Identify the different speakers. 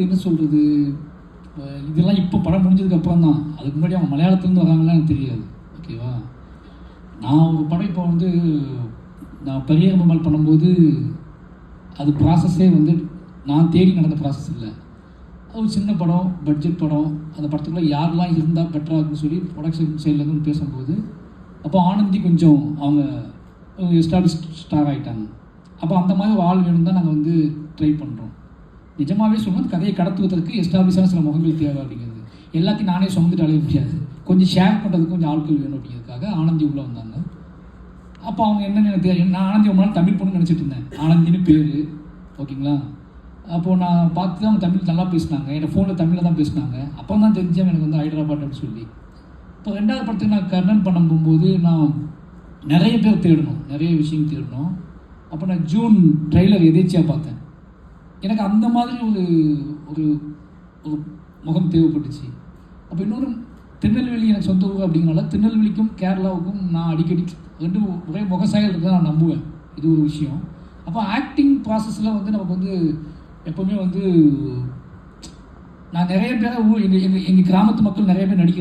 Speaker 1: என்ன சொல்கிறது, இதெல்லாம் இப்போ படம் முடிஞ்சதுக்கப்புறம் தான். அதுக்கு முன்னாடி அவங்க மலையாளத்துலேருந்து வராங்கலாம் எனக்கு தெரியாது. ஓகேவா, நான் ஒரு படம் இப்போ வந்து நான் பெரிய மம்மல் பண்ணும்போது அது ப்ராசஸே வந்து நான் தேடி நடந்த ப்ராசஸ் இல்லை. அது ஒரு சின்ன படம், பட்ஜெட் படம். அந்த படத்துக்குள்ளே யாரெல்லாம் இருந்தால் பெட்டராக இருக்குன்னு சொல்லி ப்ரொடக்ஷன் சைட்லேருந்து பேசும்போது அப்போ ஆனந்தி கொஞ்சம் அவங்க எஸ்டாப்ளிஷ்ட் ஸ்டார் ஆகிட்டாங்க. அப்போ அந்த மாதிரி ஒரு ஆள் வேணும் தான் நாங்கள் வந்து ட்ரை பண்ணுறோம். நிஜமாகவே சொன்னால் கதையை கடத்துவதற்கு எஸ்டாப்ளிஷான சில முகங்கள் தேவை அப்படிங்கிறது. எல்லாத்தையும் நானே சுமந்துட்டு அலைய முடியாது, கொஞ்சம் ஷேர் பண்ணுறதுக்கு கொஞ்சம் ஆட்கள் வேணும் அப்படிங்கிறதுக்காக ஆனந்தி உள்ளே வந்தாங்க. அப்போ அவங்க என்ன எனக்கு நான் ஆனந்தி ரொம்ப நாள் தமிழ் பொண்ணு நினச்சிட்டு இருந்தேன். ஆனந்தின்னு பேர், ஓகேங்களா. அப்போது நான் பார்த்து தான் அவங்க தமிழ் நல்லா பேசினாங்க, என் ஃபோனில் தமிழில் தான் பேசினாங்க. அப்போ தான் தெரிஞ்சேன் எனக்கு வந்து ஹைதராபாத் அப்படின்னு சொல்லி. இப்போ ரெண்டாவது படத்துக்கு நான் கர்ணன் பண்ண போகும்போது நான் நிறைய பேர் தேடணும், நிறைய விஷயம் தேடணும். அப்போ நான் ஜூன் ட்ரெய்லர் எதேச்சியாக பார்த்தேன். எனக்கு அந்த மாதிரி ஒரு ஒரு ஒரு முகம் தேவைப்பட்டுச்சு. அப்போ இன்னொரு திருநெல்வேலி எனக்கு சொந்த ஊர் அப்படிங்கிறனால திருநெல்வேலிக்கும் கேரளாவுக்கும் நான் அடிக்கடி ரெண்டு ஒரே முகசாயல் இருக்குதான் நான் நம்புவேன். இது ஒரு விஷயம். அப்போ ஆக்டிங் ப்ராசஸில் வந்து நமக்கு வந்து எப்போவுமே வந்து நான் நிறைய பேரை எங்கள் கிராமத்து மக்கள் நிறைய பேர் நடிக்கிறாங்க.